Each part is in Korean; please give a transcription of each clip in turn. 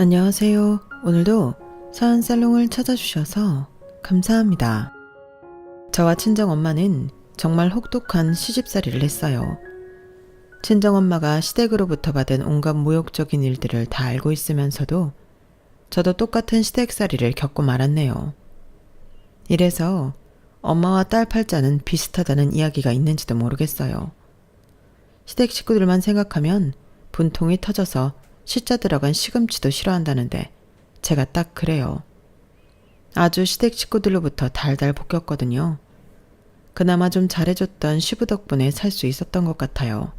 안녕하세요. 오늘도 사연살롱을 찾아주셔서 감사합니다. 저와 친정엄마는 정말 혹독한 시집살이를 했어요. 친정엄마가 시댁으로부터 받은 온갖 모욕적인 일들을 다 알고 있으면서도 저도 똑같은 시댁살이를 겪고 말았네요. 이래서 엄마와 딸 팔자는 비슷하다는 이야기가 있는지도 모르겠어요. 시댁 식구들만 생각하면 분통이 터져서 시자 들어간 시금치도 싫어한다는데 제가 딱 그래요. 아주 시댁 식구들로부터 달달 볶였거든요. 그나마 좀 잘해줬던 시부 덕분에 살 수 있었던 것 같아요.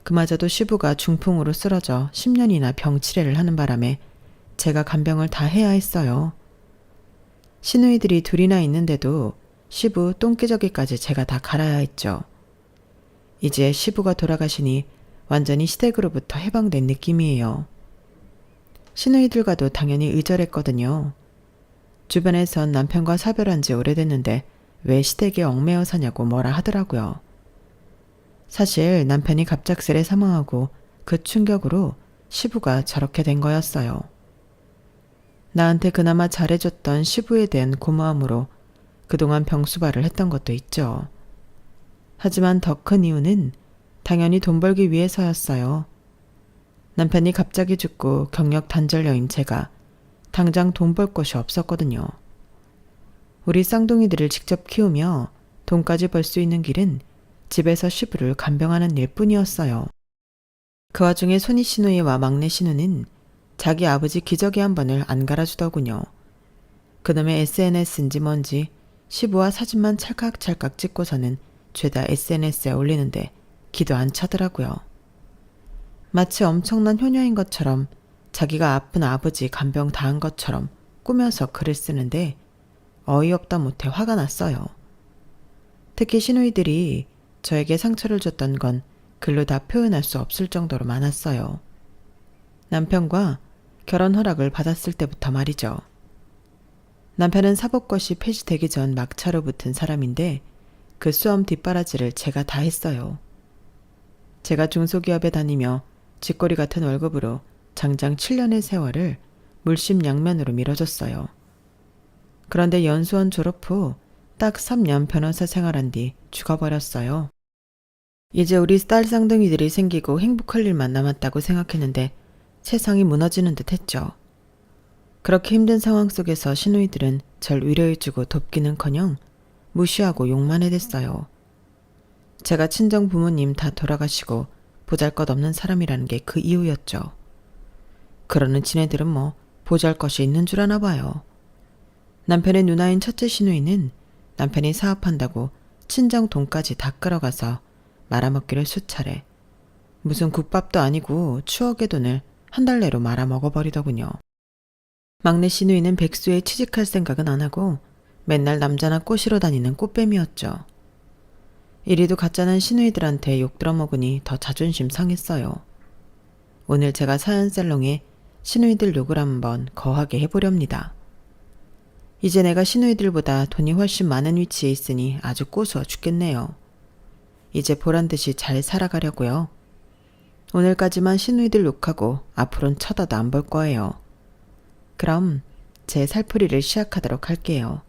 그마저도 시부가 중풍으로 쓰러져 10년이나 병치레를 하는 바람에 제가 간병을 다 해야 했어요. 시누이들이 둘이나 있는데도 시부 똥기저귀까지 제가 다 갈아야 했죠. 이제 시부가 돌아가시니 완전히 시댁으로부터 해방된 느낌이에요. 시누이들과도 당연히 의절했거든요. 주변에선 남편과 사별한 지 오래됐는데 왜 시댁에 얽매여 사냐고 뭐라 하더라고요. 사실 남편이 갑작스레 사망하고 그 충격으로 시부가 저렇게 된 거였어요. 나한테 그나마 잘해줬던 시부에 대한 고마움으로 그동안 병수발을 했던 것도 있죠. 하지만 더 큰 이유는 당연히 돈 벌기 위해서였어요. 남편이 갑자기 죽고 경력 단절녀인 제가 당장 돈 벌 곳이 없었거든요. 우리 쌍둥이들을 직접 키우며 돈까지 벌 수 있는 길은 집에서 시부를 간병하는 일뿐이었어요. 그 와중에 손이 시누이와 막내 시누는 자기 아버지 기저귀 한 번을 안 갈아주더군요. 그놈의 SNS인지 뭔지 시부와 사진만 찰칵찰칵 찍고서는 죄다 SNS에 올리는데 기도 안 차더라고요. 마치 엄청난 효녀인 것처럼 자기가 아픈 아버지 간병 당한 것처럼 꾸며서 글을 쓰는데 어이없다 못해 화가 났어요. 특히 시누이들이 저에게 상처를 줬던 건 글로 다 표현할 수 없을 정도로 많았어요. 남편과 결혼 허락을 받았을 때부터 말이죠. 남편은 사법고시 폐지되기 전 막차로 붙은 사람인데 그 수험 뒷바라지를 제가 다 했어요. 제가 중소기업에 다니며 쥐꼬리 같은 월급으로 장장 7년의 세월을 물심양면으로 밀어줬어요. 그런데 연수원 졸업 후 딱 3년 변호사 생활한 뒤 죽어버렸어요. 이제 우리 딸 쌍둥이들이 생기고 행복할 일만 남았다고 생각했는데 세상이 무너지는 듯 했죠. 그렇게 힘든 상황 속에서 시누이들은 절 위로해주고 돕기는커녕 무시하고 욕만 해댔어요. 제가 친정 부모님 다 돌아가시고 보잘것없는 사람이라는 게 그 이유였죠. 그러는 지네들은 뭐 보잘것이 있는 줄 아나 봐요. 남편의 누나인 첫째 시누이는 남편이 사업한다고 친정 돈까지 다 끌어가서 말아먹기를 수차례. 무슨 국밥도 아니고 추억의 돈을 한 달 내로 말아먹어버리더군요. 막내 시누이는 백수에 취직할 생각은 안 하고 맨날 남자나 꼬시러 다니는 꽃뱀이었죠. 이리도 가짜는 시누이들한테 욕 들어먹으니 더 자존심 상했어요. 오늘 제가 사연살롱에 시누이들 욕을 한번 거하게 해보렵니다. 이제 내가 시누이들보다 돈이 훨씬 많은 위치에 있으니 아주 꼬수어 죽겠네요. 이제 보란듯이 잘 살아가려고요. 오늘까지만 시누이들 욕하고 앞으로는 쳐다도 안 볼 거예요. 그럼 제 살풀이를 시작하도록 할게요.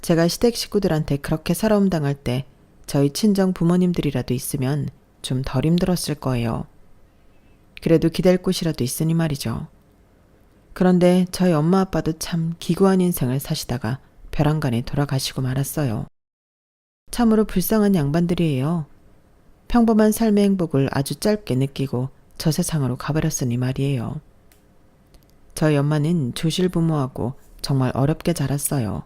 제가 시댁 식구들한테 그렇게 살아움 당할 때 저희 친정 부모님들이라도 있으면 좀 덜 힘들었을 거예요. 그래도 기댈 곳이라도 있으니 말이죠. 그런데 저희 엄마 아빠도 참 기구한 인생을 사시다가 벼랑간에 돌아가시고 말았어요. 참으로 불쌍한 양반들이에요. 평범한 삶의 행복을 아주 짧게 느끼고 저 세상으로 가버렸으니 말이에요. 저희 엄마는 조실 부모하고 정말 어렵게 자랐어요.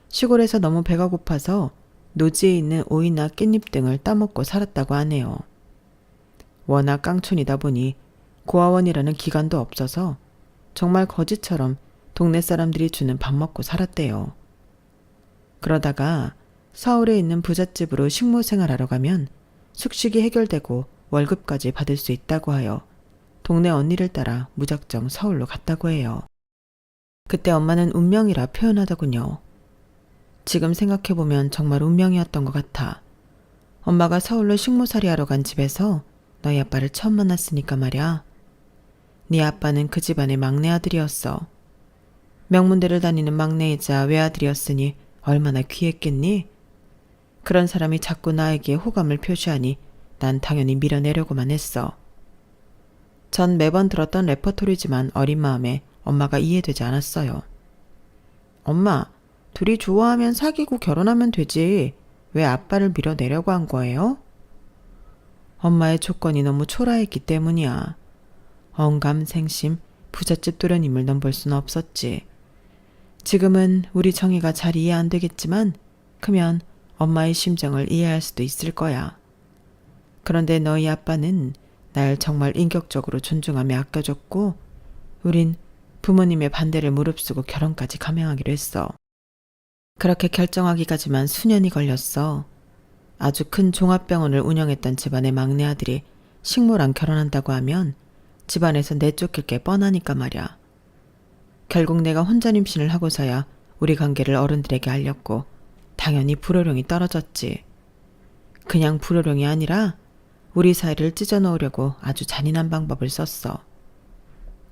시골에서 너무 배가 고파서 노지에 있는 오이나 깻잎 등을 따먹고 살았다고 하네요. 워낙 깡촌이다 보니 고아원이라는 기관도 없어서 정말 거지처럼 동네 사람들이 주는 밥 먹고 살았대요. 그러다가 서울에 있는 부잣집으로 식모 생활하러 가면 숙식이 해결되고 월급까지 받을 수 있다고 하여 동네 언니를 따라 무작정 서울로 갔다고 해요. 그때 엄마는 운명이라 표현하더군요. 지금 생각해보면 정말 운명이었던 것 같아. 엄마가 서울로 식모살이 하러 간 집에서 너희 아빠를 처음 만났으니까 말이야. 네 아빠는 그 집안의 막내 아들이었어. 명문대를 다니는 막내이자 외아들이었으니 얼마나 귀했겠니? 그런 사람이 자꾸 나에게 호감을 표시하니 난 당연히 밀어내려고만 했어. 전 매번 들었던 레퍼토리지만 어린 마음에 엄마가 이해되지 않았어요. 엄마, 둘이 좋아하면 사귀고 결혼하면 되지. 왜 아빠를 밀어내려고 한 거예요? 엄마의 조건이 너무 초라했기 때문이야. 언감생심 부잣집 도련님을 넘볼 수는 없었지. 지금은 우리 정희가 잘 이해 안 되겠지만 크면 엄마의 심정을 이해할 수도 있을 거야. 그런데 너희 아빠는 날 정말 인격적으로 존중하며 아껴줬고 우린 부모님의 반대를 무릅쓰고 결혼까지 감행하기로 했어. 그렇게 결정하기까지만 수년이 걸렸어. 아주 큰 종합병원을 운영했던 집안의 막내 아들이 식모랑 결혼한다고 하면 집안에서 내쫓길 게 뻔하니까 말이야. 결국 내가 혼전 임신을 하고서야 우리 관계를 어른들에게 알렸고 당연히 불호령이 떨어졌지. 그냥 불호령이 아니라 우리 사이를 찢어놓으려고 아주 잔인한 방법을 썼어.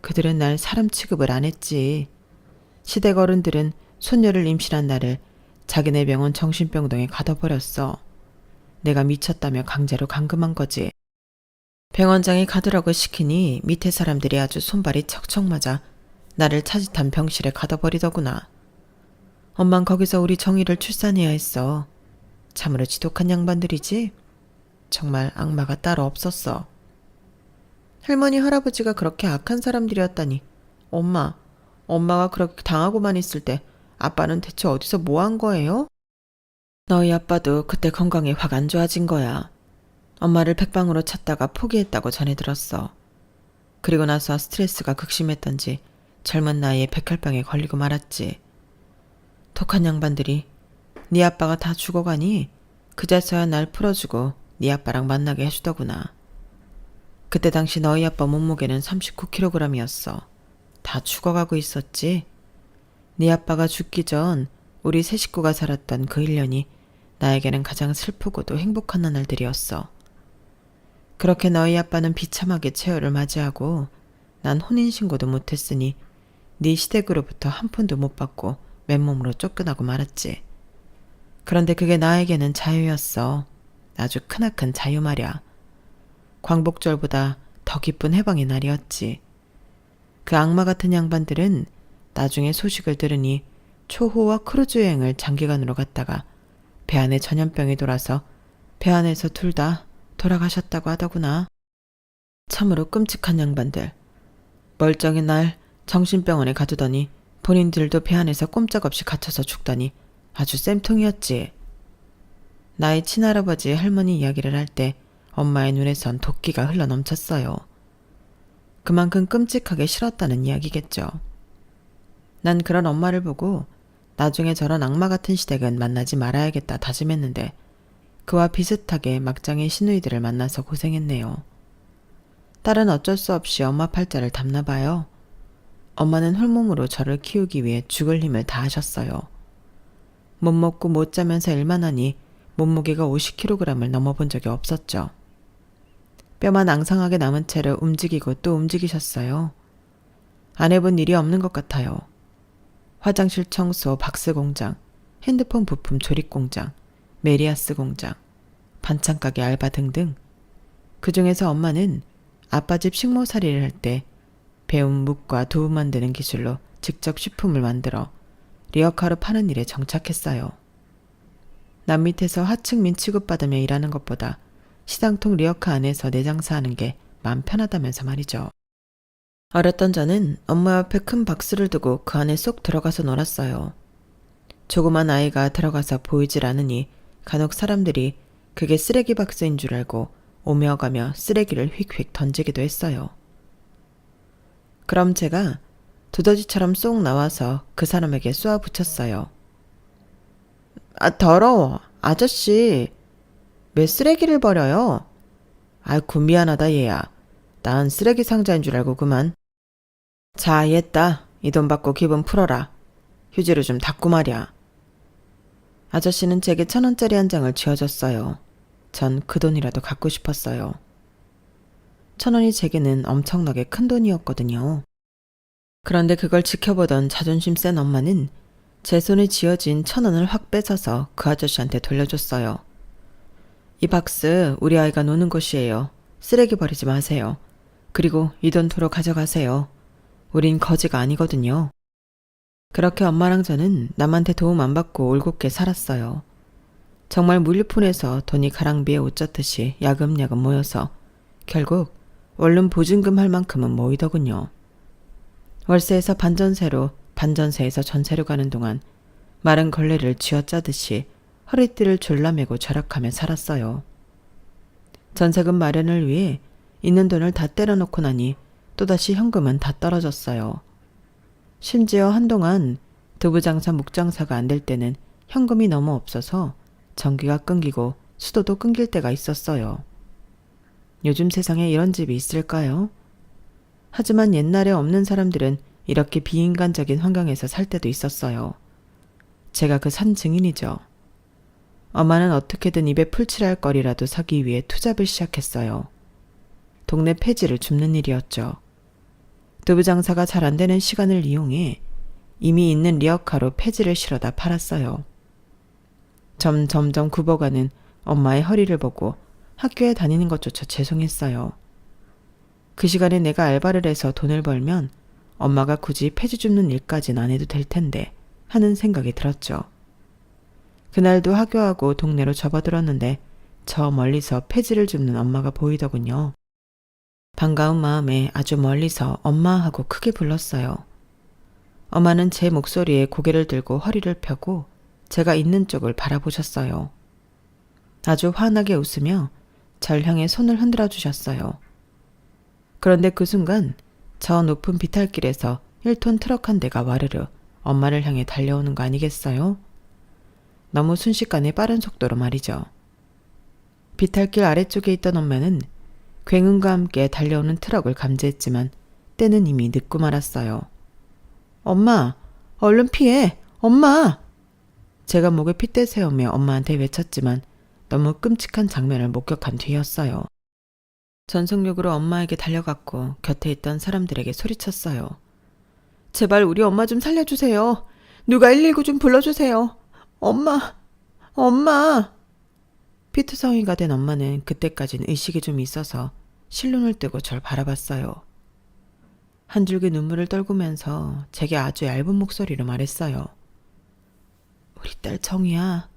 그들은 날 사람 취급을 안 했지. 시댁 어른들은 손녀를 임신한 나를 자기네 병원 정신병동에 가둬버렸어. 내가 미쳤다며 강제로 감금한 거지. 병원장이 가두라고 시키니 밑에 사람들이 아주 손발이 척척 맞아 나를 차짓한 병실에 가둬버리더구나. 엄만 거기서 우리 정희를 출산해야 했어. 참으로 지독한 양반들이지? 정말 악마가 따로 없었어. 할머니 할아버지가 그렇게 악한 사람들이었다니. 엄마가 그렇게 당하고만 있을 때 아빠는 대체 어디서 뭐 한 거예요? 너희 아빠도 그때 건강이 확 안 좋아진 거야. 엄마를 백방으로 찾다가 포기했다고 전해 들었어. 그리고 나서 스트레스가 극심했던지 젊은 나이에 백혈병에 걸리고 말았지. 독한 양반들이 네 아빠가 다 죽어가니 그제서야 날 풀어주고 네 아빠랑 만나게 해주더구나. 그때 당시 너희 아빠 몸무게는 39kg이었어. 다 죽어가고 있었지. 네 아빠가 죽기 전 우리 세 식구가 살았던 그 1년이 나에게는 가장 슬프고도 행복한 나날들이었어. 그렇게 너희 아빠는 비참하게 최후를 맞이하고 난 혼인신고도 못했으니 네 시댁으로부터 한 푼도 못 받고 맨몸으로 쫓겨나고 말았지. 그런데 그게 나에게는 자유였어. 아주 크나큰 자유 말이야. 광복절보다 더 기쁜 해방의 날이었지. 그 악마 같은 양반들은 나중에 소식을 들으니 초호와 크루즈 여행을 장기간으로 갔다가 배 안에 전염병이 돌아서 배 안에서 둘 다 돌아가셨다고 하더구나. 참으로 끔찍한 양반들. 멀쩡히 날 정신병원에 가두더니 본인들도 배 안에서 꼼짝없이 갇혀서 죽다니 아주 쌤통이었지. 나의 친할아버지 할머니 이야기를 할 때 엄마의 눈에선 도끼가 흘러넘쳤어요. 그만큼 끔찍하게 싫었다는 이야기겠죠. 난 그런 엄마를 보고 나중에 저런 악마 같은 시댁은 만나지 말아야겠다 다짐했는데 그와 비슷하게 막장의 시누이들을 만나서 고생했네요. 딸은 어쩔 수 없이 엄마 팔자를 담나 봐요. 엄마는 홀몸으로 저를 키우기 위해 죽을 힘을 다하셨어요. 못 먹고 못 자면서 일만 하니 몸무게가 50kg을 넘어본 적이 없었죠. 뼈만 앙상하게 남은 채로 움직이고 또 움직이셨어요. 안 해본 일이 없는 것 같아요. 화장실 청소 박스 공장, 핸드폰 부품 조립 공장, 메리아스 공장, 반찬 가게 알바 등등. 그 중에서 엄마는 아빠 집 식모살이를 할 때 배운 묵과 두부 만드는 기술로 직접 식품을 만들어 리어카로 파는 일에 정착했어요. 남 밑에서 하층민 취급받으며 일하는 것보다 시장통 리어카 안에서 내장사하는 게 마음 편하다면서 말이죠. 어렸던 저는 엄마 옆에 큰 박스를 두고 그 안에 쏙 들어가서 놀았어요. 조그만 아이가 들어가서 보이질 않으니 간혹 사람들이 그게 쓰레기 박스인 줄 알고 오며 가며 쓰레기를 휙휙 던지기도 했어요. 그럼 제가 두더지처럼 쏙 나와서 그 사람에게 쏘아 붙였어요. 아, 더러워. 아저씨. 왜 쓰레기를 버려요? 아이고 미안하다 얘야. 난 쓰레기 상자인 줄 알고 그만. 자, 얘따. 이 돈 받고 기분 풀어라. 휴지로 좀 닦고 말이야. 아저씨는 제게 1,000원짜리 한 장을 쥐어줬어요. 전 그 돈이라도 갖고 싶었어요. 1,000원이 제게는 엄청나게 큰 돈이었거든요. 그런데 그걸 지켜보던 자존심 센 엄마는 제 손에 쥐어진 1,000원을 확 뺏어서 그 아저씨한테 돌려줬어요. 이 박스 우리 아이가 노는 곳이에요. 쓰레기 버리지 마세요. 그리고 이 돈 도로 가져가세요. 우린 거지가 아니거든요. 그렇게 엄마랑 저는 남한테 도움 안 받고 올곧게 살았어요. 정말 물류폰에서 돈이 가랑비에 옷 젖듯이 야금야금 모여서 결국 원룸 보증금 할 만큼은 모이더군요. 월세에서 반전세로, 반전세에서 전세로 가는 동안 마른 걸레를 쥐어짜듯이 허리띠를 졸라매고 절약하며 살았어요. 전세금 마련을 위해 있는 돈을 다 때려놓고 나니 또다시 현금은 다 떨어졌어요. 심지어 한동안 두부장사 묵장사가 안 될 때는 현금이 너무 없어서 전기가 끊기고 수도도 끊길 때가 있었어요. 요즘 세상에 이런 집이 있을까요? 하지만 옛날에 없는 사람들은 이렇게 비인간적인 환경에서 살 때도 있었어요. 제가 그 산 증인이죠. 엄마는 어떻게든 입에 풀칠할 거리라도 사기 위해 투잡을 시작했어요. 동네 폐지를 줍는 일이었죠. 두부 장사가 잘 안 되는 시간을 이용해 이미 있는 리어카로 폐지를 실어다 팔았어요. 점점 굽어가는 엄마의 허리를 보고 학교에 다니는 것조차 죄송했어요. 그 시간에 내가 알바를 해서 돈을 벌면 엄마가 굳이 폐지 줍는 일까진 안 해도 될 텐데 하는 생각이 들었죠. 그날도 하교하고 동네로 접어들었는데 저 멀리서 폐지를 줍는 엄마가 보이더군요. 반가운 마음에 아주 멀리서 엄마 하고 크게 불렀어요. 엄마는 제 목소리에 고개를 들고 허리를 펴고 제가 있는 쪽을 바라보셨어요. 아주 환하게 웃으며 절 향해 손을 흔들어 주셨어요. 그런데 그 순간 저 높은 비탈길에서 1톤 트럭 한 대가 와르르 엄마를 향해 달려오는 거 아니겠어요? 너무 순식간에 빠른 속도로 말이죠. 비탈길 아래쪽에 있던 엄마는 굉음과 함께 달려오는 트럭을 감지했지만 때는 이미 늦고 말았어요. 엄마! 얼른 피해! 엄마! 제가 목에 핏대 세우며 엄마한테 외쳤지만 너무 끔찍한 장면을 목격한 뒤였어요. 전속력으로 엄마에게 달려갔고 곁에 있던 사람들에게 소리쳤어요. 제발 우리 엄마 좀 살려주세요. 누가 119 좀 불러주세요. 엄마! 엄마! 피투성이가 된 엄마는 그때까진 의식이 좀 있어서 실눈을 뜨고 절 바라봤어요. 한 줄기 눈물을 떨구면서 제게 아주 얇은 목소리로 말했어요. 우리 딸 정이야.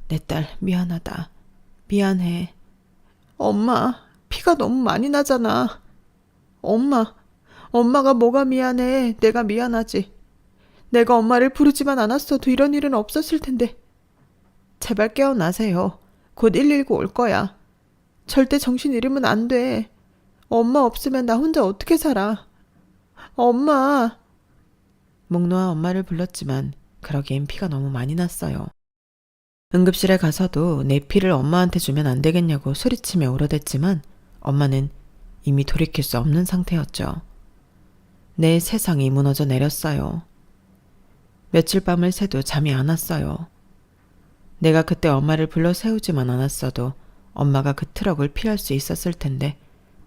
내 딸 미안하다. 미안해. 엄마, 피가 너무 많이 나잖아. 엄마가 뭐가 미안해. 내가 미안하지. 내가 엄마를 부르지만 않았어도 이런 일은 없었을 텐데. 제발 깨어나세요. 곧 119 올 거야. 절대 정신 잃으면 안 돼. 엄마 없으면 나 혼자 어떻게 살아. 엄마. 목 놓아 엄마를 불렀지만 그러기엔 피가 너무 많이 났어요. 응급실에 가서도 내 피를 엄마한테 주면 안 되겠냐고 소리치며 울어댔지만 엄마는 이미 돌이킬 수 없는 상태였죠. 내 세상이 무너져 내렸어요. 며칠 밤을 새도 잠이 안 왔어요. 내가 그때 엄마를 불러 세우지만 않았어도 엄마가 그 트럭을 피할 수 있었을 텐데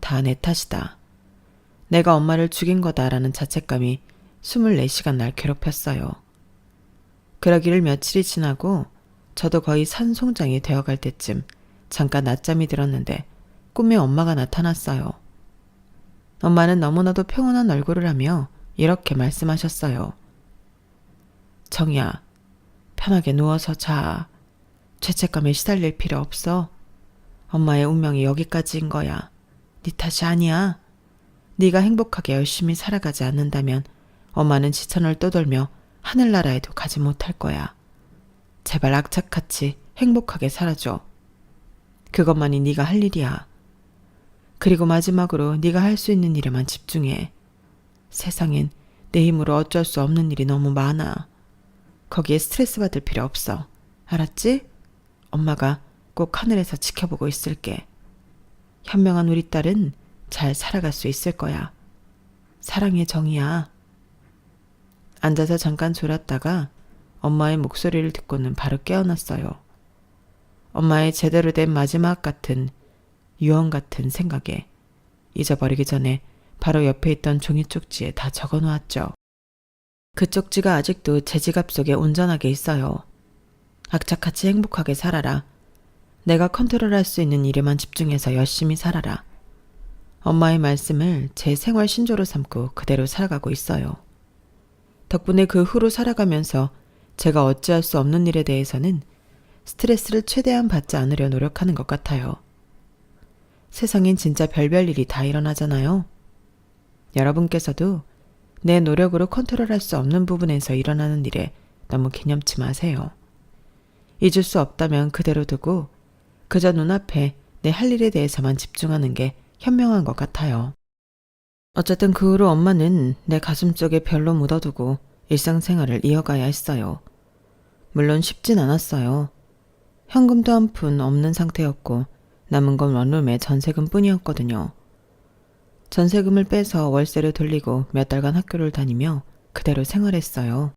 다 내 탓이다. 내가 엄마를 죽인 거다라는 자책감이 24시간 날 괴롭혔어요. 그러기를 며칠이 지나고 저도 거의 산송장이 되어갈 때쯤 잠깐 낮잠이 들었는데 꿈에 엄마가 나타났어요. 엄마는 너무나도 평온한 얼굴을 하며 이렇게 말씀하셨어요. 정이야, 편하게 누워서 자. 죄책감에 시달릴 필요 없어. 엄마의 운명이 여기까지인 거야. 네 탓이 아니야. 네가 행복하게 열심히 살아가지 않는다면 엄마는 지천을 떠돌며 하늘나라에도 가지 못할 거야. 제발 악착같이 행복하게 살아줘. 그것만이 네가 할 일이야. 그리고 마지막으로 네가 할 수 있는 일에만 집중해. 세상엔 내 힘으로 어쩔 수 없는 일이 너무 많아. 거기에 스트레스 받을 필요 없어. 알았지? 엄마가 꼭 하늘에서 지켜보고 있을게. 현명한 우리 딸은 잘 살아갈 수 있을 거야. 사랑해, 정이야. 앉아서 잠깐 졸았다가 엄마의 목소리를 듣고는 바로 깨어났어요. 엄마의 제대로 된 마지막 같은 유언 같은 생각에 잊어버리기 전에 바로 옆에 있던 종이 쪽지에 다 적어 놓았죠. 그 쪽지가 아직도 제 지갑 속에 온전하게 있어요. 악착같이 행복하게 살아라. 내가 컨트롤할 수 있는 일에만 집중해서 열심히 살아라. 엄마의 말씀을 제 생활 신조로 삼고 그대로 살아가고 있어요. 덕분에 그 후로 살아가면서 제가 어찌할 수 없는 일에 대해서는 스트레스를 최대한 받지 않으려 노력하는 것 같아요. 세상엔 진짜 별별 일이 다 일어나잖아요. 여러분께서도 내 노력으로 컨트롤할 수 없는 부분에서 일어나는 일에 너무 개념치 마세요. 잊을 수 없다면 그대로 두고 그저 눈앞에 내 할 일에 대해서만 집중하는 게 현명한 것 같아요. 어쨌든 그 후로 엄마는 내 가슴 속에 별로 묻어두고 일상생활을 이어가야 했어요. 물론 쉽진 않았어요. 현금도 한 푼 없는 상태였고 남은 건 원룸의 전세금 뿐이었거든요. 전세금을 빼서 월세를 돌리고 몇 달간 학교를 다니며 그대로 생활했어요.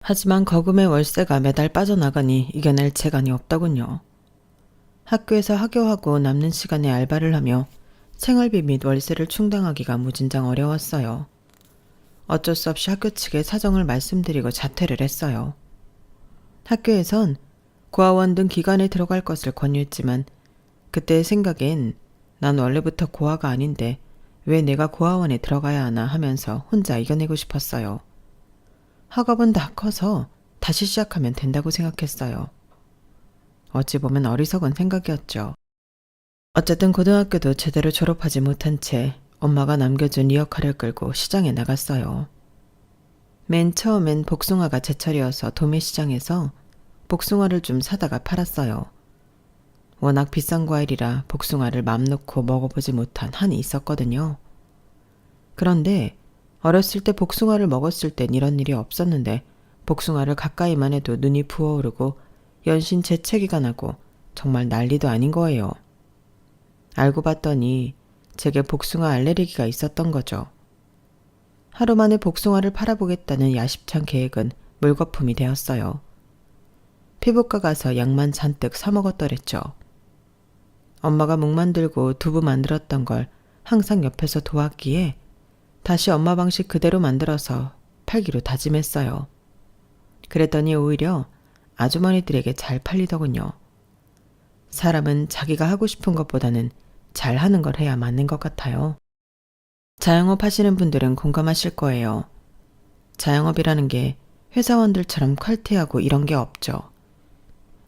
하지만 거금의 월세가 매달 빠져나가니 이겨낼 재간이 없더군요. 학교에서 학교하고 남는 시간에 알바를 하며 생활비 및 월세를 충당하기가 무진장 어려웠어요. 어쩔 수 없이 학교 측에 사정을 말씀드리고 자퇴를 했어요. 학교에선 고아원 등 기관에 들어갈 것을 권유했지만 그때의 생각엔 난 원래부터 고아가 아닌데 왜 내가 고아원에 들어가야 하나 하면서 혼자 이겨내고 싶었어요. 학업은 다 커서 다시 시작하면 된다고 생각했어요. 어찌 보면 어리석은 생각이었죠. 어쨌든 고등학교도 제대로 졸업하지 못한 채 엄마가 남겨준 리어카를 끌고 시장에 나갔어요. 맨 처음엔 복숭아가 제철이어서 도매시장에서 복숭아를 좀 사다가 팔았어요. 워낙 비싼 과일이라 복숭아를 맘 놓고 먹어보지 못한 한이 있었거든요. 그런데 어렸을 때 복숭아를 먹었을 땐 이런 일이 없었는데 복숭아를 가까이만 해도 눈이 부어오르고 연신 재채기가 나고 정말 난리도 아닌 거예요. 알고 봤더니 제게 복숭아 알레르기가 있었던 거죠. 하루 만에 복숭아를 팔아보겠다는 야심찬 계획은 물거품이 되었어요. 피부과 가서 약만 잔뜩 사 먹었더랬죠. 엄마가 묵 만들고 두부 만들었던 걸 항상 옆에서 도왔기에 다시 엄마 방식 그대로 만들어서 팔기로 다짐했어요. 그랬더니 오히려 아주머니들에게 잘 팔리더군요. 사람은 자기가 하고 싶은 것보다는 잘하는 걸 해야 맞는 것 같아요. 자영업 하시는 분들은 공감하실 거예요. 자영업이라는 게 회사원들처럼 칼퇴하고 이런 게 없죠.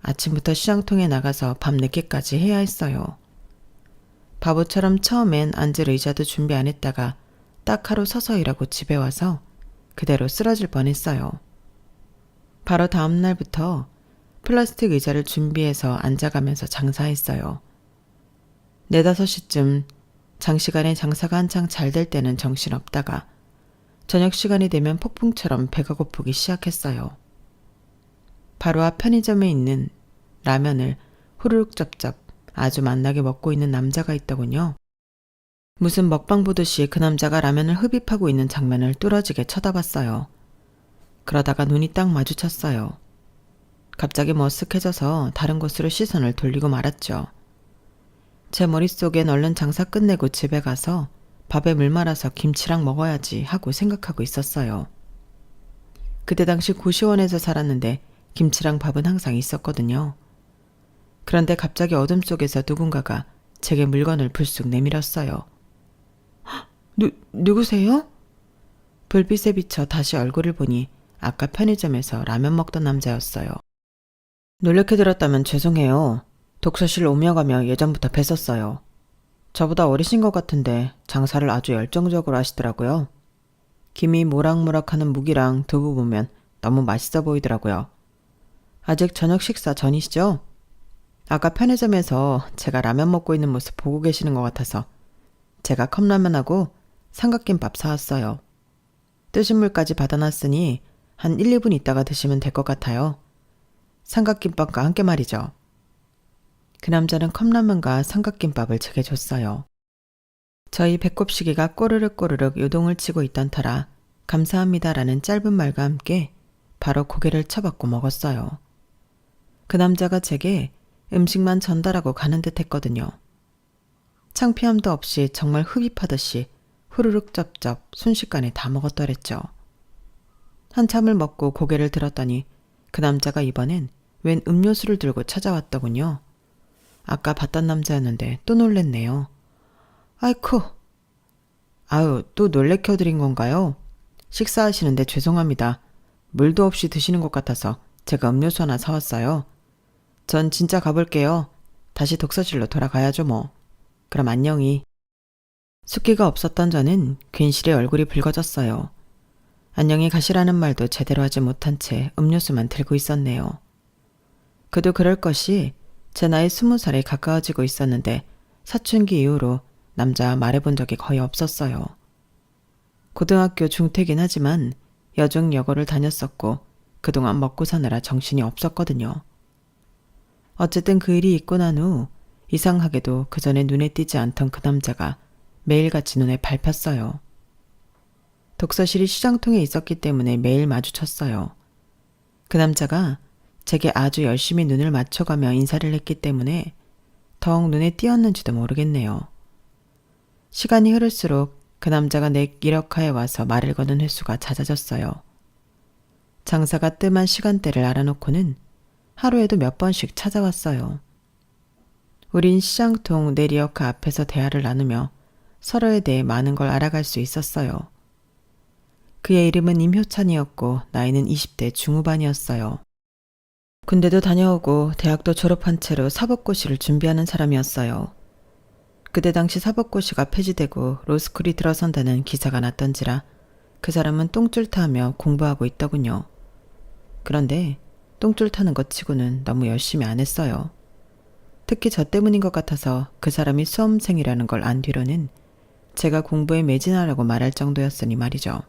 아침부터 시장통에 나가서 밤 늦게까지 해야 했어요. 바보처럼 처음엔 앉을 의자도 준비 안 했다가 딱 하루 서서 일하고 집에 와서 그대로 쓰러질 뻔했어요. 바로 다음 날부터 플라스틱 의자를 준비해서 앉아가면서 장사했어요. 4, 5시쯤 장시간에 장사가 한창 잘 될 때는 정신없다가 저녁 시간이 되면 폭풍처럼 배가 고프기 시작했어요. 바로 앞 편의점에 있는 라면을 후루룩 쩝쩝 아주 맛나게 먹고 있는 남자가 있더군요. 무슨 먹방 보듯이 그 남자가 라면을 흡입하고 있는 장면을 뚫어지게 쳐다봤어요. 그러다가 눈이 딱 마주쳤어요. 갑자기 머쓱해져서 다른 곳으로 시선을 돌리고 말았죠. 제 머릿속엔 얼른 장사 끝내고 집에 가서 밥에 물 말아서 김치랑 먹어야지 하고 생각하고 있었어요. 그때 당시 고시원에서 살았는데 김치랑 밥은 항상 있었거든요. 그런데 갑자기 어둠 속에서 누군가가 제게 물건을 불쑥 내밀었어요. 누구세요? 불빛에 비쳐 다시 얼굴을 보니 아까 편의점에서 라면 먹던 남자였어요. 놀래켜 드렸다면 죄송해요. 독서실 오며 가며 예전부터 뵀었어요. 저보다 어리신 것 같은데 장사를 아주 열정적으로 하시더라고요. 김이 모락모락하는 묵이랑 두부 보면 너무 맛있어 보이더라고요. 아직 저녁 식사 전이시죠? 아까 편의점에서 제가 라면 먹고 있는 모습 보고 계시는 것 같아서 제가 컵라면하고 삼각김밥 사왔어요. 뜨신 물까지 받아놨으니 한 1, 2분 있다가 드시면 될 것 같아요. 삼각김밥과 함께 말이죠. 그 남자는 컵라면과 삼각김밥을 제게 줬어요. 저희 배꼽시계가 꼬르륵 꼬르륵 요동을 치고 있던 터라 감사합니다라는 짧은 말과 함께 바로 고개를 쳐받고 먹었어요. 그 남자가 제게 음식만 전달하고 가는 듯 했거든요. 창피함도 없이 정말 흡입하듯이 후루룩 쩝쩝 순식간에 다 먹었더랬죠. 한참을 먹고 고개를 들었더니 그 남자가 이번엔 웬 음료수를 들고 찾아왔더군요. 아까 봤던 남자였는데 또 놀랬네요. 아이쿠. 아유, 또 놀래켜드린 건가요? 식사하시는데 죄송합니다. 물도 없이 드시는 것 같아서 제가 음료수 하나 사왔어요. 전 진짜 가볼게요. 다시 독서실로 돌아가야죠 뭐. 그럼 안녕히. 숫기가 없었던 저는 괜시리 얼굴이 붉어졌어요. 안녕히 가시라는 말도 제대로 하지 못한 채 음료수만 들고 있었네요. 그도 그럴 것이 제 나이 20살에 가까워지고 있었는데 사춘기 이후로 남자와 말해본 적이 거의 없었어요. 고등학교 중퇴긴 하지만 여중 여고를 다녔었고 그동안 먹고 사느라 정신이 없었거든요. 어쨌든 그 일이 있고 난 후 이상하게도 그전에 눈에 띄지 않던 그 남자가 매일같이 눈에 밟혔어요. 독서실이 시장통에 있었기 때문에 매일 마주쳤어요. 그 남자가 제게 아주 열심히 눈을 맞춰가며 인사를 했기 때문에 더욱 눈에 띄었는지도 모르겠네요. 시간이 흐를수록 그 남자가 내 기력하에 와서 말을 거는 횟수가 잦아졌어요. 장사가 뜸한 시간대를 알아놓고는 하루에도 몇 번씩 찾아왔어요. 우린 시장통 내 리어카 앞에서 대화를 나누며 서로에 대해 많은 걸 알아갈 수 있었어요. 그의 이름은 임효찬이었고 나이는 20대 중후반이었어요. 군대도 다녀오고 대학도 졸업한 채로 사법고시를 준비하는 사람이었어요. 그때 당시 사법고시가 폐지되고 로스쿨이 들어선다는 기사가 났던지라 그 사람은 똥줄 타며 공부하고 있더군요. 그런데 똥줄 타는 것 치고는 너무 열심히 안 했어요. 특히 저 때문인 것 같아서 그 사람이 수험생이라는 걸 안 뒤로는 제가 공부에 매진하라고 말할 정도였으니 말이죠.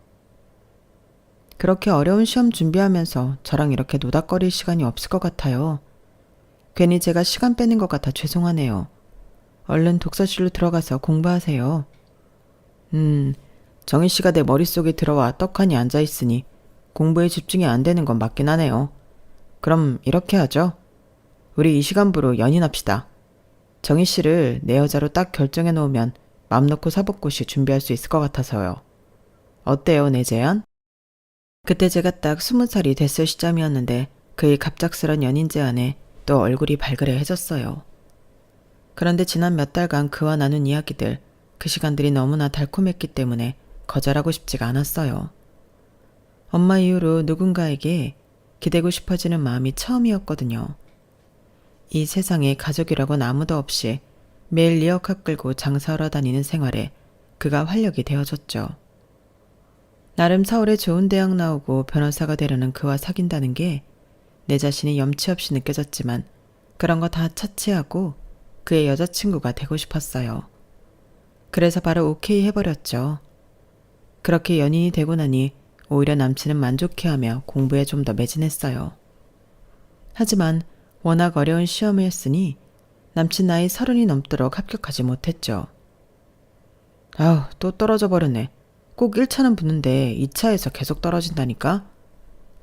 그렇게 어려운 시험 준비하면서 저랑 이렇게 노닥거릴 시간이 없을 것 같아요. 괜히 제가 시간 빼는 것 같아 죄송하네요. 얼른 독서실로 들어가서 공부하세요. 정희 씨가 내 머릿속에 들어와 떡하니 앉아있으니 공부에 집중이 안 되는 건 맞긴 하네요. 그럼 이렇게 하죠. 우리 이 시간부로 연인합시다. 정희 씨를 내 여자로 딱 결정해 놓으면 맘 놓고 사법고시 준비할 수 있을 것 같아서요. 어때요, 내 제안? 그때 제가 딱 20살이 됐을 시점이었는데 그의 갑작스런 연인 제안에 또 얼굴이 발그레해졌어요. 그런데 지난 몇 달간 그와 나눈 이야기들, 그 시간들이 너무나 달콤했기 때문에 거절하고 싶지가 않았어요. 엄마 이후로 누군가에게 기대고 싶어지는 마음이 처음이었거든요. 이 세상에 가족이라고는 아무도 없이 매일 리어카 끌고 장사하러 다니는 생활에 그가 활력이 되어줬죠. 나름 서울에 좋은 대학 나오고 변호사가 되려는 그와 사귄다는 게 내 자신이 염치 없이 느껴졌지만 그런 거 다 차치하고 그의 여자친구가 되고 싶었어요. 그래서 바로 오케이 해버렸죠. 그렇게 연인이 되고 나니 오히려 남친은 만족해하며 공부에 좀 더 매진했어요. 하지만 워낙 어려운 시험이었으니 남친 나이 30이 넘도록 합격하지 못했죠. 아우, 또 떨어져 버렸네. 꼭 1차는 붙는데 2차에서 계속 떨어진다니까?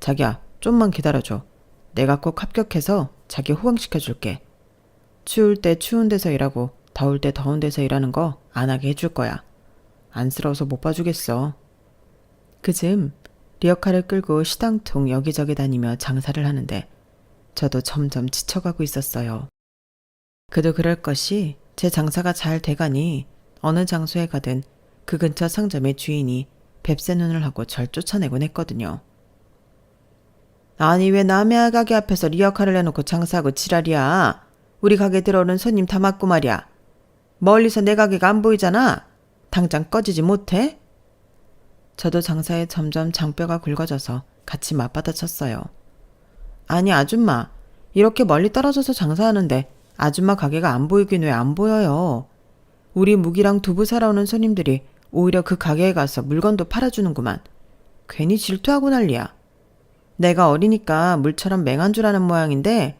자기야, 좀만 기다려줘. 내가 꼭 합격해서 자기 호강시켜줄게. 추울 때 추운 데서 일하고 더울 때 더운 데서 일하는 거 안 하게 해줄 거야. 안쓰러워서 못 봐주겠어. 그즈음 리어카를 끌고 시당통 여기저기 다니며 장사를 하는데 저도 점점 지쳐가고 있었어요. 그도 그럴 것이 제 장사가 잘 돼가니 어느 장소에 가든 그 근처 상점의 주인이 뱁새 눈을 하고 절 쫓아내곤 했거든요. 아니 왜 남의 가게 앞에서 리어카를 해놓고 장사하고 지랄이야. 우리 가게 들어오는 손님 다 맞고 말이야. 멀리서 내 가게가 안 보이잖아. 당장 꺼지지 못해? 저도 장사에 점점 장뼈가 굵어져서 같이 맞받아쳤어요. 아니 아줌마, 이렇게 멀리 떨어져서 장사하는데 아줌마 가게가 안 보이긴 왜 안 보여요. 우리 무기랑 두부 사러 오는 손님들이 오히려 그 가게에 가서 물건도 팔아주는구만. 괜히 질투하고 난리야. 내가 어리니까 물처럼 맹한 줄 아는 모양인데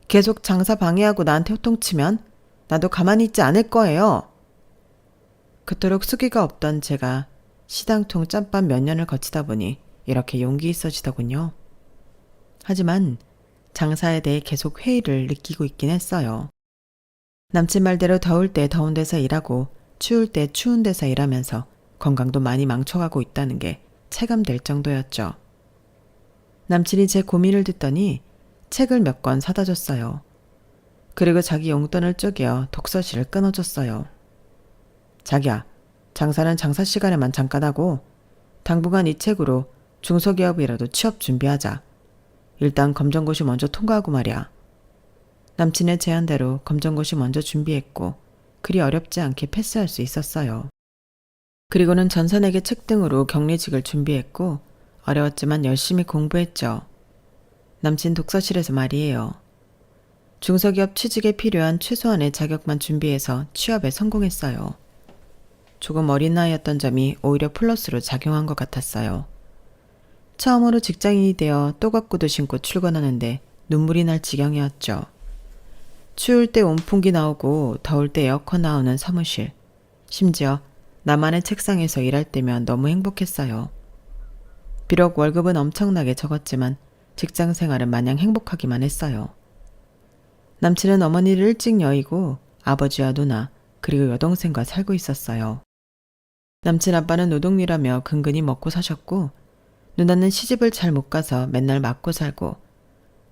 계속 장사 방해하고 나한테 호통치면 나도 가만히 있지 않을 거예요. 그토록 수기가 없던 제가 시당통 짬밥 몇 년을 거치다 보니 이렇게 용기 있어지더군요. 하지만 장사에 대해 계속 회의를 느끼고 있긴 했어요. 남친 말대로 더울 때 더운 데서 일하고 추울 때 추운 데서 일하면서 건강도 많이 망쳐가고 있다는 게 체감될 정도였죠. 남친이 제 고민을 듣더니 책을 몇 권 사다 줬어요. 그리고 자기 용돈을 쪼개어 독서실을 끊어줬어요. 자기야, 장사는 장사 시간에만 잠깐 하고 당분간 이 책으로 중소기업이라도 취업 준비하자. 일단 검정고시 먼저 통과하고 말이야. 남친의 제안대로 검정고시 먼저 준비했고 그리 어렵지 않게 패스할 수 있었어요. 그리고는 전산회계 책 등으로 격리직을 준비했고 어려웠지만 열심히 공부했죠. 남친 독서실에서 말이에요. 중소기업 취직에 필요한 최소한의 자격만 준비해서 취업에 성공했어요. 조금 어린 나이였던 점이 오히려 플러스로 작용한 것 같았어요. 처음으로 직장인이 되어 또각구두 신고 출근하는데 눈물이 날 지경이었죠. 추울 때 온풍기 나오고 더울 때 에어컨 나오는 사무실. 심지어 나만의 책상에서 일할 때면 너무 행복했어요. 비록 월급은 엄청나게 적었지만 직장 생활은 마냥 행복하기만 했어요. 남친은 어머니를 일찍 여의고 아버지와 누나 그리고 여동생과 살고 있었어요. 남친 아빠는 노동일하며 근근히 먹고 사셨고 누나는 시집을 잘 못 가서 맨날 맞고 살고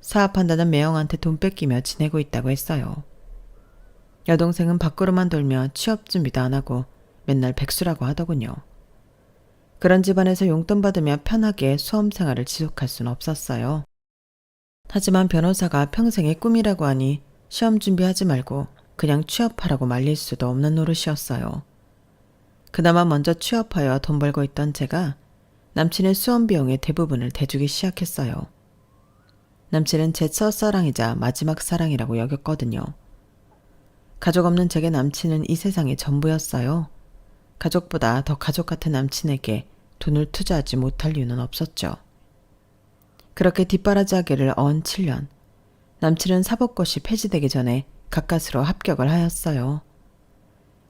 사업한다는 매형한테 돈 뺏기며 지내고 있다고 했어요. 여동생은 밖으로만 돌며 취업 준비도 안 하고 맨날 백수라고 하더군요. 그런 집안에서 용돈 받으며 편하게 수험 생활을 지속할 수는 없었어요. 하지만 변호사가 평생의 꿈이라고 하니 시험 준비하지 말고 그냥 취업하라고 말릴 수도 없는 노릇이었어요. 그나마 먼저 취업하여 돈 벌고 있던 제가 남친의 수험 비용의 대부분을 대주기 시작했어요. 남친은 제 첫사랑이자 마지막 사랑이라고 여겼거든요. 가족 없는 제게 남친은 이 세상의 전부였어요. 가족보다 더 가족 같은 남친에게 돈을 투자하지 못할 이유는 없었죠. 그렇게 뒷바라지하기를 어언 7년. 남친은 사법고시 폐지되기 전에 가까스로 합격을 하였어요.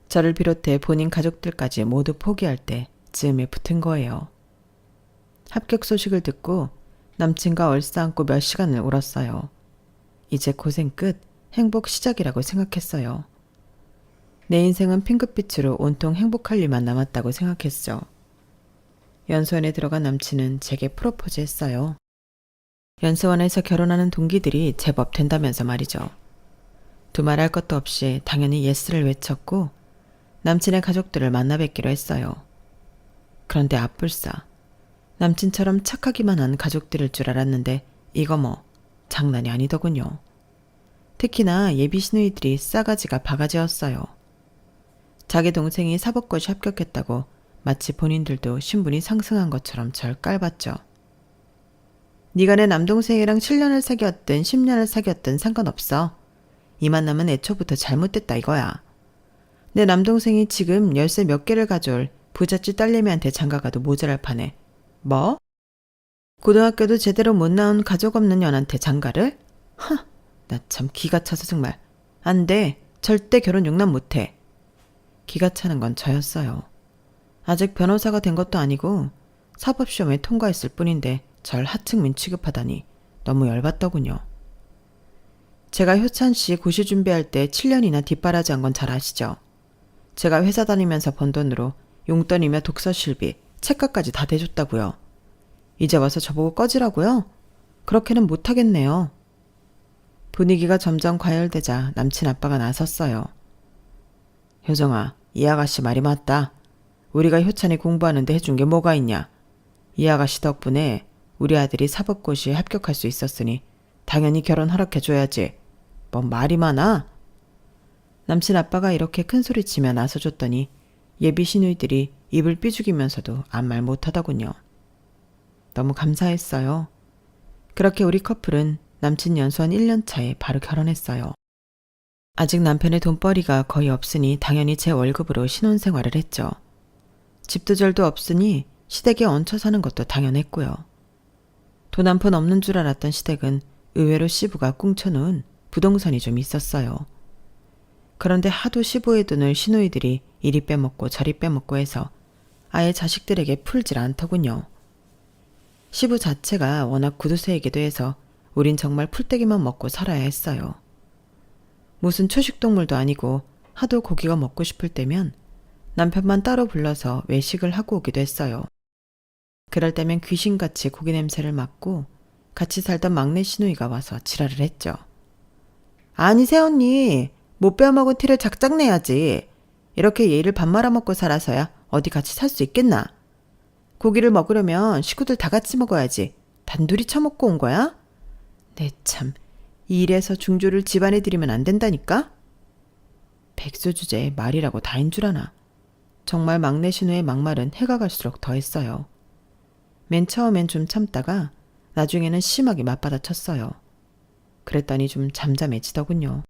저를 비롯해 본인 가족들까지 모두 포기할 때 즈음에 붙은 거예요. 합격 소식을 듣고 남친과 얼싸안고 몇 시간을 울었어요. 이제 고생 끝, 행복 시작이라고 생각했어요. 내 인생은 핑크빛으로 온통 행복할 일만 남았다고 생각했죠. 연수원에 들어간 남친은 제게 프로포즈 했어요. 연수원에서 결혼하는 동기들이 제법 된다면서 말이죠. 두말할 것도 없이 당연히 예스를 외쳤고 남친의 가족들을 만나 뵙기로 했어요. 그런데 앞불싸. 남친처럼 착하기만 한 가족들일 줄 알았는데 이거 뭐 장난이 아니더군요. 특히나 예비 시누이들이 싸가지가 바가지였어요. 자기 동생이 사법고시 합격했다고 마치 본인들도 신분이 상승한 것처럼 절 깔봤죠. 네가 내 남동생이랑 7년을 사귀었든 10년을 사귀었든 상관없어. 이 만남은 애초부터 잘못됐다 이거야. 내 남동생이 지금 열쇠 몇 개를 가져올 부잣집 딸내미한테 장가가도 모자랄 판에 뭐? 고등학교도 제대로 못 나온 가족 없는 년한테 장가를? 나 참 기가 차서 정말. 안 돼. 절대 결혼 용납 못해. 기가 차는 건 저였어요. 아직 변호사가 된 것도 아니고 사법시험에 통과했을 뿐인데 절 하층민 취급하다니 너무 열받더군요. 제가 효찬씨 고시 준비할 때 7년이나 뒷바라지한 건 잘 아시죠? 제가 회사 다니면서 번 돈으로 용돈이며 독서실비, 책가까지 다 대줬다고요. 이제 와서 저보고 꺼지라고요? 그렇게는 못하겠네요. 분위기가 점점 과열되자 남친 아빠가 나섰어요. 효정아, 이 아가씨 말이 맞다. 우리가 효찬이 공부하는데 해준 게 뭐가 있냐. 이 아가씨 덕분에 우리 아들이 사법고시에 합격할 수 있었으니 당연히 결혼 허락해줘야지. 뭐 말이 많아? 남친 아빠가 이렇게 큰소리치며 나서줬더니 예비 시누이들이 입을 삐죽이면서도 아무 말 못하더군요. 너무 감사했어요. 그렇게 우리 커플은 남친 연수한 1년 차에 바로 결혼했어요. 아직 남편의 돈벌이가 거의 없으니 당연히 제 월급으로 신혼생활을 했죠. 집도 절도 없으니 시댁에 얹혀 사는 것도 당연했고요. 돈 한 푼 없는 줄 알았던 시댁은 의외로 시부가 꿍쳐놓은 부동산이 좀 있었어요. 그런데 하도 시부의 돈을 시누이들이 이리 빼먹고 저리 빼먹고 해서 아예 자식들에게 풀질 않더군요. 시부 자체가 워낙 구두쇠이기도 해서 우린 정말 풀떼기만 먹고 살아야 했어요. 무슨 초식동물도 아니고 하도 고기가 먹고 싶을 때면 남편만 따로 불러서 외식을 하고 오기도 했어요. 그럴 때면 귀신같이 고기 냄새를 맡고 같이 살던 막내 시누이가 와서 지랄을 했죠. 아니 새언니, 못 빼어먹은 티를 작작 내야지. 이렇게 예의를 밥 말아먹고 살아서야 어디 같이 살 수 있겠나? 고기를 먹으려면 식구들 다 같이 먹어야지. 단둘이 처먹고 온 거야? 네 참, 이래서 중조를 집안에 들이면 안 된다니까? 백수 주제에 말이라고 다인 줄 아나. 정말 막내 신우의 막말은 해가 갈수록 더했어요. 맨 처음엔 좀 참다가 나중에는 심하게 맞받아쳤어요. 그랬더니 좀 잠잠해지더군요.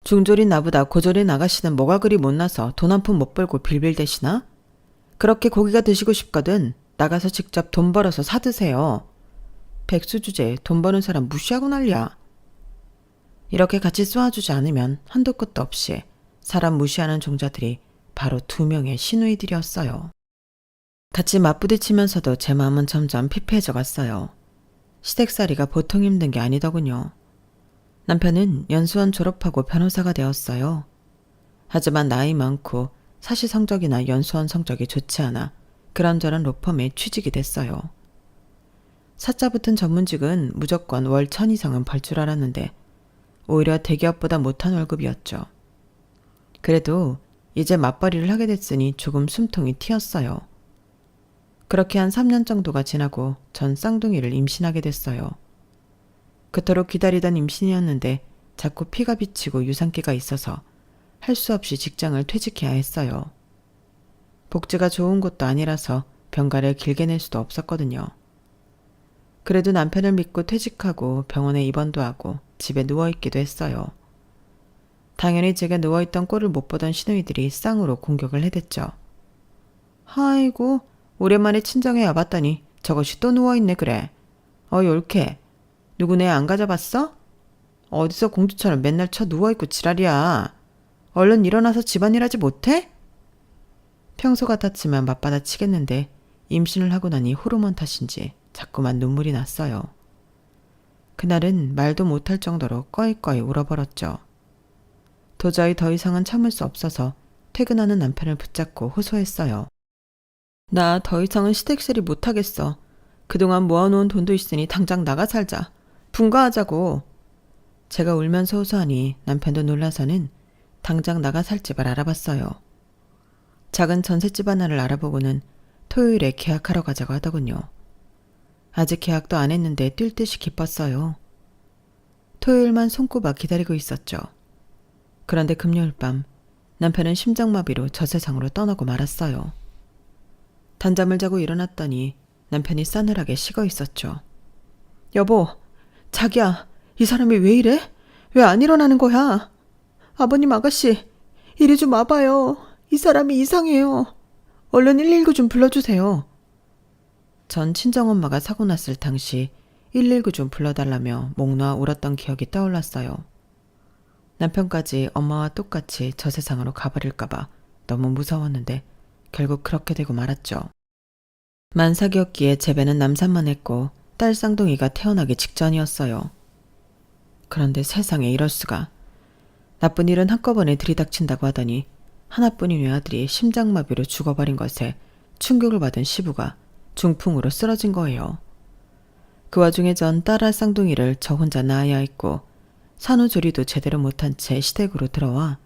중졸인 나보다 고졸인 아가씨는 뭐가 그리 못나서 돈 한 푼 못 벌고 빌빌대시나? 그렇게 고기가 드시고 싶거든 나가서 직접 돈 벌어서 사드세요. 백수 주제에 돈 버는 사람 무시하고 난리야. 이렇게 같이 쏘아주지 않으면 한도 끝도 없이 사람 무시하는 종자들이 바로 2명의 시누이들이었어요. 같이 맞부딪히면서도 제 마음은 점점 피폐해져 갔어요. 시댁살이가 보통 힘든 게 아니더군요. 남편은 연수원 졸업하고 변호사가 되었어요. 하지만 나이 많고 사시 성적이나 연수원 성적이 좋지 않아 그런저런 로펌에 취직이 됐어요. 사자 붙은 전문직은 무조건 월 1,000 이상은 벌 줄 알았는데 오히려 대기업보다 못한 월급이었죠. 그래도 이제 맞벌이를 하게 됐으니 조금 숨통이 튀었어요. 그렇게 한 3년 정도가 지나고 전 쌍둥이를 임신하게 됐어요. 그토록 기다리던 임신이었는데 자꾸 피가 비치고 유산기가 있어서 할 수 없이 직장을 퇴직해야 했어요. 복지가 좋은 곳도 아니라서 병가를 길게 낼 수도 없었거든요. 그래도 남편을 믿고 퇴직하고 병원에 입원도 하고 집에 누워있기도 했어요. 당연히 제가 누워있던 꼴을 못 보던 시누이들이 쌍으로 공격을 해댔죠. 아이고, 오랜만에 친정에 와봤더니 저것이 또 누워있네 그래. 옳게. 누구네 안 가져봤어? 어디서 공주처럼 맨날 쳐 누워있고 지랄이야. 얼른 일어나서 집안일 하지 못해? 평소 같았지만 맞받아치겠는데 임신을 하고 나니 호르몬 탓인지 자꾸만 눈물이 났어요. 그날은 말도 못할 정도로 꺼이꺼이 울어버렸죠. 도저히 더 이상은 참을 수 없어서 퇴근하는 남편을 붙잡고 호소했어요. 나 더 이상은 시댁살이 못하겠어. 그동안 모아놓은 돈도 있으니 당장 나가 살자. 분가하자고. 제가 울면서 호소하니 남편도 놀라서는 당장 나가 살 집을 알아봤어요. 작은 전셋집 하나를 알아보고는 토요일에 계약하러 가자고 하더군요. 아직 계약도 안 했는데 뛸 듯이 기뻤어요. 토요일만 손꼽아 기다리고 있었죠. 그런데 금요일 밤 남편은 심장마비로 저 세상으로 떠나고 말았어요. 단잠을 자고 일어났더니 남편이 싸늘하게 식어 있었죠. 여보, 자기야, 이 사람이 왜 이래? 왜 안 일어나는 거야? 아버님 아가씨, 이리 좀 와봐요. 이 사람이 이상해요. 얼른 119 좀 불러주세요. 전 친정엄마가 사고 났을 당시 119 좀 불러달라며 목 놓아 울었던 기억이 떠올랐어요. 남편까지 엄마와 똑같이 저 세상으로 가버릴까봐 너무 무서웠는데 결국 그렇게 되고 말았죠. 만삭이었기에 제배는 남산만 했고 딸 쌍둥이가 태어나기 직전이었어요. 그런데 세상에 이럴 수가. 나쁜 일은 한꺼번에 들이닥친다고 하더니 하나뿐인 외아들이 심장마비로 죽어버린 것에 충격을 받은 시부가 중풍으로 쓰러진 거예요. 그 와중에 전 딸아 쌍둥이를 저 혼자 낳아야 했고 산후조리도 제대로 못한 채 시댁으로 들어와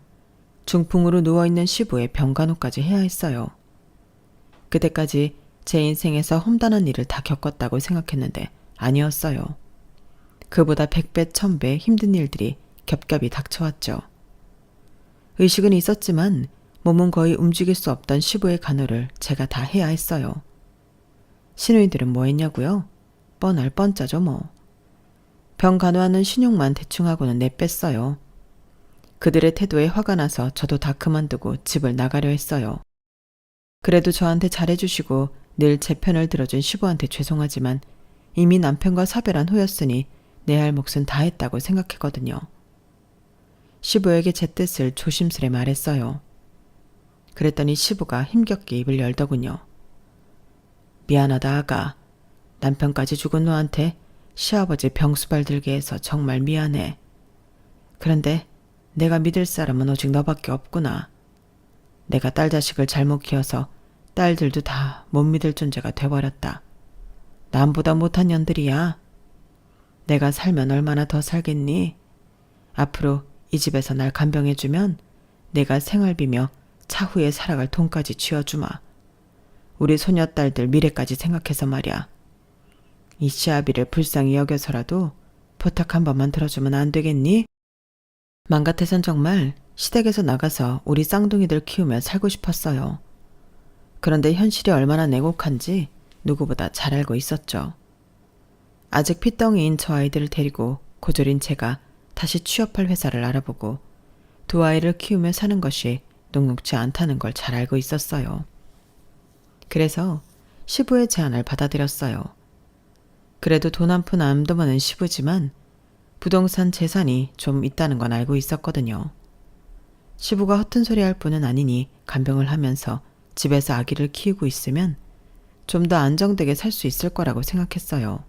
중풍으로 누워있는 시부의 병간호까지 해야 했어요. 그때까지 제 인생에서 험단한 일을 다 겪었다고 생각했는데 아니었어요. 그보다 100배, 1000배 힘든 일들이 겹겹이 닥쳐왔죠. 의식은 있었지만 몸은 거의 움직일 수 없던 시부의 간호를 제가 다 해야 했어요. 시누이들은 뭐 했냐고요? 뻔할 뻔짜죠 뭐. 병 간호하는 신용만 대충 하고는 내뺐어요. 그들의 태도에 화가 나서 저도 다 그만두고 집을 나가려 했어요. 그래도 저한테 잘해주시고 늘 제 편을 들어준 시부한테 죄송하지만 이미 남편과 사별한 후였으니 내 할 몫은 다 했다고 생각했거든요. 시부에게 제 뜻을 조심스레 말했어요. 그랬더니 시부가 힘겹게 입을 열더군요. 미안하다 아가. 남편까지 죽은 너한테 시아버지 병수발 들게 해서 정말 미안해. 그런데 내가 믿을 사람은 오직 너밖에 없구나. 내가 딸 자식을 잘못 키워서 딸들도 다 못 믿을 존재가 돼버렸다. 남보다 못한 년들이야. 내가 살면 얼마나 더 살겠니? 앞으로 이 집에서 날 간병해주면 내가 생활비며 차후에 살아갈 돈까지 쥐어주마. 우리 소녀딸들 미래까지 생각해서 말이야. 이 시아비를 불쌍히 여겨서라도 부탁 한 번만 들어주면 안 되겠니? 맘 같아선 정말 시댁에서 나가서 우리 쌍둥이들 키우며 살고 싶었어요. 그런데 현실이 얼마나 냉혹한지 누구보다 잘 알고 있었죠. 아직 핏덩이인 저 아이들을 데리고 고졸인 제가 다시 취업할 회사를 알아보고 두 아이를 키우며 사는 것이 녹록지 않다는 걸 잘 알고 있었어요. 그래서 시부의 제안을 받아들였어요. 그래도 돈 한 푼 안 드는 시부지만 부동산 재산이 좀 있다는 건 알고 있었거든요. 시부가 허튼 소리 할 뿐은 아니니 간병을 하면서 집에서 아기를 키우고 있으면 좀 더 안정되게 살 수 있을 거라고 생각했어요.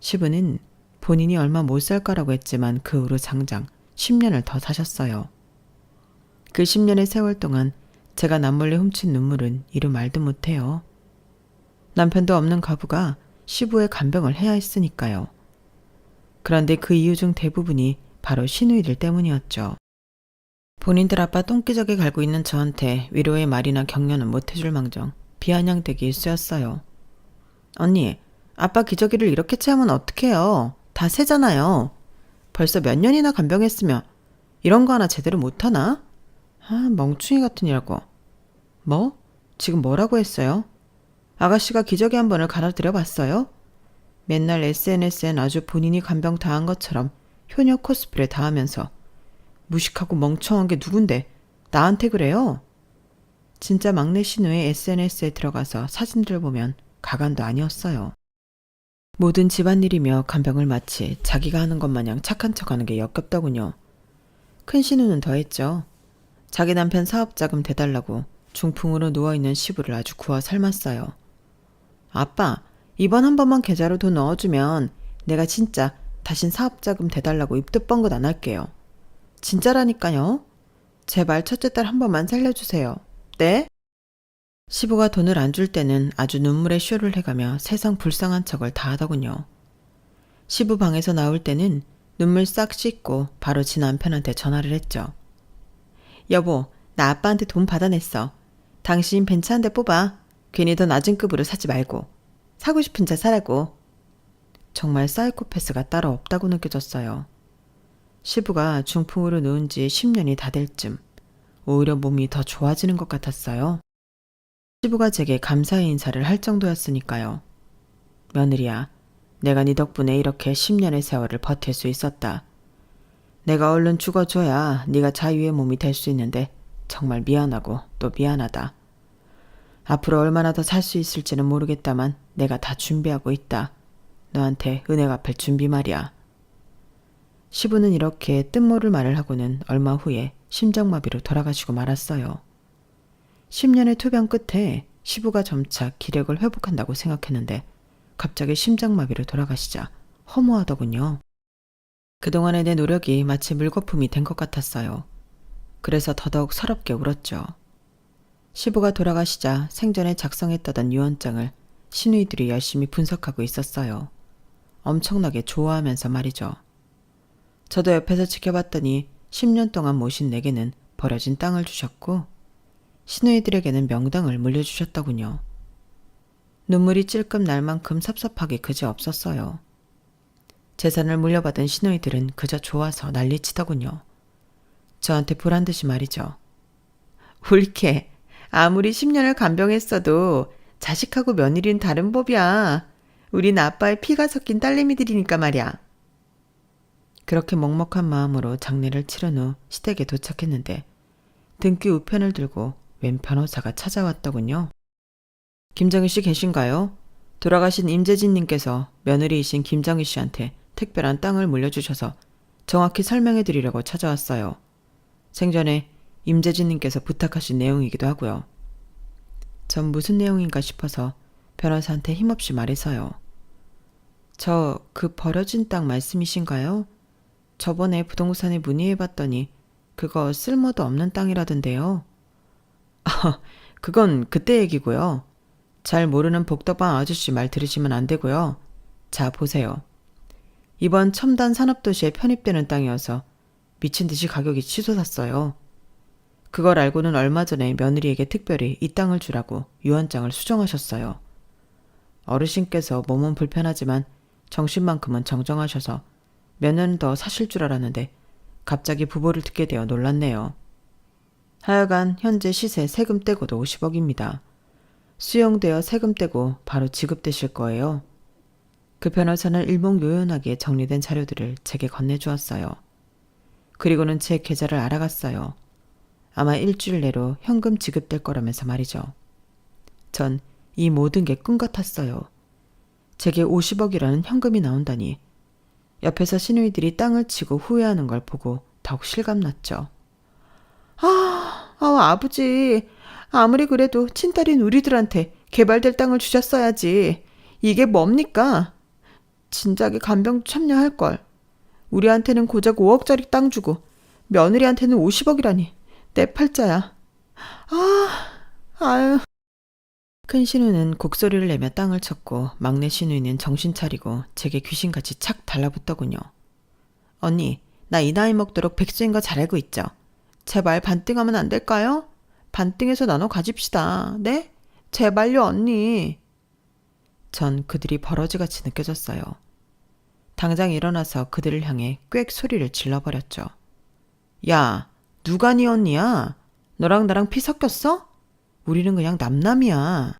시부는 본인이 얼마 못 살 거라고 했지만 그 후로 장장 10년을 더 사셨어요. 그 10년의 세월 동안 제가 남몰래 훔친 눈물은 이루 말도 못해요. 남편도 없는 가부가 시부의 간병을 해야 했으니까요. 그런데 그 이유 중 대부분이 바로 시누이들 때문이었죠. 본인들 아빠 똥기저귀 갈고 있는 저한테 위로의 말이나 격려는 못해줄 망정 비아냥대기 일쑤였어요. 언니, 아빠 기저귀를 이렇게 채우면 어떡해요? 다 새잖아요. 벌써 몇 년이나 간병했으며 이런 거 하나 제대로 못하나? 아, 멍충이 같으니라고. 뭐? 지금 뭐라고 했어요? 아가씨가 기저귀 한 번을 갈아드려 봤어요? 맨날 SNS엔 아주 본인이 간병 당한 것처럼 효녀 코스프레 다 하면서 무식하고 멍청한 게 누군데 나한테 그래요? 진짜 막내 신우의 SNS에 들어가서 사진들을 보면 가관도 아니었어요. 모든 집안일이며 간병을 마치 자기가 하는 것 마냥 착한 척하는 게 역겹더군요. 큰 신우는 더했죠. 자기 남편 사업자금 대달라고 중풍으로 누워있는 시부를 아주 구워 삶았어요. 아빠, 이번 한 번만 계좌로 돈 넣어주면 내가 진짜 다신 사업자금 대달라고 입도 뻥긋 안 할게요. 진짜라니까요. 제발 첫째 딸 한 번만 살려주세요. 네? 시부가 돈을 안 줄 때는 아주 눈물의 쇼를 해가며 세상 불쌍한 척을 다 하더군요. 시부 방에서 나올 때는 눈물 싹 씻고 바로 지 남편한테 전화를 했죠. 여보, 나 아빠한테 돈 받아냈어. 당신 벤츠 한 대 뽑아. 괜히 더 낮은 급으로 사지 말고. 사고 싶은 차 사라고. 정말 사이코패스가 따로 없다고 느껴졌어요. 시부가 중풍으로 누운 지 10년이 다 될 쯤 오히려 몸이 더 좋아지는 것 같았어요. 시부가 제게 감사의 인사를 할 정도였으니까요. 며느리야, 내가 네 덕분에 이렇게 10년의 세월을 버틸 수 있었다. 내가 얼른 죽어줘야 네가 자유의 몸이 될 수 있는데 정말 미안하고 또 미안하다. 앞으로 얼마나 더 살 수 있을지는 모르겠다만 내가 다 준비하고 있다. 너한테 은혜 갚을 준비 말이야. 시부는 이렇게 뜻모를 말을 하고는 얼마 후에 심장마비로 돌아가시고 말았어요. 10년의 투병 끝에 시부가 점차 기력을 회복한다고 생각했는데 갑자기 심장마비로 돌아가시자 허무하더군요. 그동안의 내 노력이 마치 물거품이 된 것 같았어요. 그래서 더더욱 서럽게 울었죠. 시부가 돌아가시자 생전에 작성했다던 유언장을 시누이들이 열심히 분석하고 있었어요. 엄청나게 좋아하면서 말이죠. 저도 옆에서 지켜봤더니 10년 동안 모신 내게는 버려진 땅을 주셨고 시누이들에게는 명당을 물려주셨더군요. 눈물이 찔끔 날 만큼 섭섭하기 그지 없었어요. 재산을 물려받은 시누이들은 그저 좋아서 난리치더군요. 저한테 보란듯이 말이죠. 옳게 아무리 10년을 간병했어도 자식하고 며느리는 다른 법이야. 우린 아빠의 피가 섞인 딸내미들이니까 말이야. 그렇게 먹먹한 마음으로 장례를 치른 후 시댁에 도착했는데 등기 우편을 들고 웬 변호사가 찾아왔더군요. 김정희 씨 계신가요? 돌아가신 임재진님께서 며느리이신 김정희 씨한테 특별한 땅을 물려주셔서 정확히 설명해 드리려고 찾아왔어요. 생전에 임재진님께서 부탁하신 내용이기도 하고요. 전 무슨 내용인가 싶어서 변호사한테 힘없이 말해서요. 저 그 버려진 땅 말씀이신가요? 저번에 부동산에 문의해봤더니 그거 쓸모도 없는 땅이라던데요. 그건 그때 얘기고요. 잘 모르는 복덕방 아저씨 말 들으시면 안 되고요. 자, 보세요. 이번 첨단 산업도시에 편입되는 땅이어서 미친 듯이 가격이 치솟았어요. 그걸 알고는 얼마 전에 며느리에게 특별히 이 땅을 주라고 유언장을 수정하셨어요. 어르신께서 몸은 불편하지만 정신만큼은 정정하셔서 몇 년 더 사실 줄 알았는데 갑자기 부보를 듣게 되어 놀랐네요. 하여간 현재 시세 세금 떼고도 50억입니다. 수용되어 세금 떼고 바로 지급되실 거예요. 그 변호사는 일목요연하게 정리된 자료들을 제게 건네주었어요. 그리고는 제 계좌를 알아갔어요. 아마 일주일 내로 현금 지급될 거라면서 말이죠. 전 이 모든 게 꿈 같았어요. 제게 50억이라는 현금이 나온다니. 옆에서 시누이들이 땅을 치고 후회하는 걸 보고 더욱 실감났죠. 아버지. 아무리 그래도 친딸인 우리들한테 개발될 땅을 주셨어야지. 이게 뭡니까? 진작에 간병 참여할걸. 우리한테는 고작 5억짜리 땅 주고 며느리한테는 50억이라니. 내 팔자야. 아유. 큰 시누는 곡소리를 내며 땅을 쳤고 막내 시누이는 정신 차리고 제게 귀신같이 착 달라붙더군요. 언니, 나 이 나이 먹도록 백수인 거 잘 알고 있죠? 제발 반띵하면 안 될까요? 반띵해서 나눠 가집시다. 네? 제발요, 언니. 전 그들이 버러지같이 느껴졌어요. 당장 일어나서 그들을 향해 꽥 소리를 질러버렸죠. 야, 누가 네 언니야? 너랑 나랑 피 섞였어? 우리는 그냥 남남이야.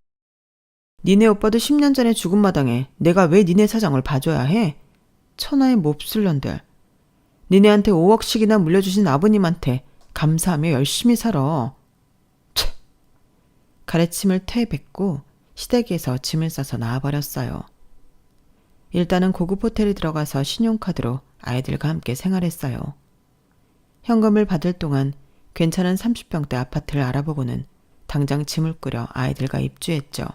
니네 오빠도 10년 전에 죽은 마당에 내가 왜 니네 사정을 봐줘야 해? 천하의 몹쓸년들. 니네한테 5억씩이나 물려주신 아버님한테 감사하며 열심히 살아. 치. 가래침을 퇴뱉고 시댁에서 짐을 싸서 나와버렸어요. 일단은 고급 호텔에 들어가서 신용카드로 아이들과 함께 생활했어요. 현금을 받을 동안 괜찮은 30평대 아파트를 알아보고는 당장 짐을 꾸려 아이들과 입주했죠.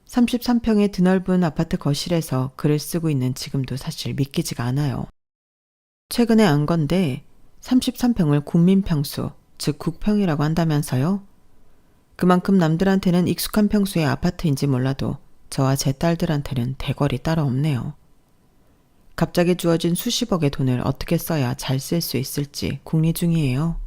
33평의 드넓은 아파트 거실에서 글을 쓰고 있는 지금도 사실 믿기지가 않아요. 최근에 안 건데 33평을 국민평수, 즉 국평이라고 한다면서요? 그만큼 남들한테는 익숙한 평수의 아파트인지 몰라도 저와 제 딸들한테는 대궐이 따로 없네요. 갑자기 주어진 수십억의 돈을 어떻게 써야 잘 쓸 수 있을지 궁리 중이에요.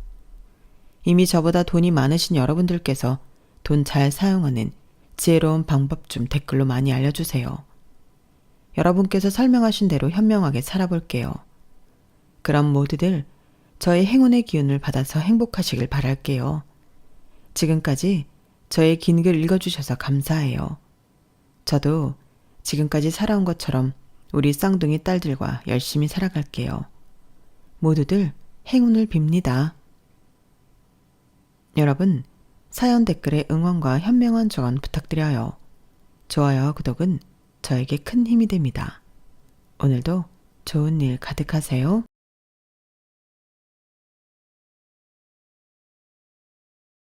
이미 저보다 돈이 많으신 여러분들께서 돈 잘 사용하는 지혜로운 방법 좀 댓글로 많이 알려주세요. 여러분께서 설명하신 대로 현명하게 살아볼게요. 그럼 모두들 저의 행운의 기운을 받아서 행복하시길 바랄게요. 지금까지 저의 긴 글 읽어주셔서 감사해요. 저도 지금까지 살아온 것처럼 우리 쌍둥이 딸들과 열심히 살아갈게요. 모두들 행운을 빕니다. 여러분, 사연 댓글에 응원과 현명한 조언 부탁드려요. 좋아요와 구독은 저에게 큰 힘이 됩니다. 오늘도 좋은 일 가득하세요.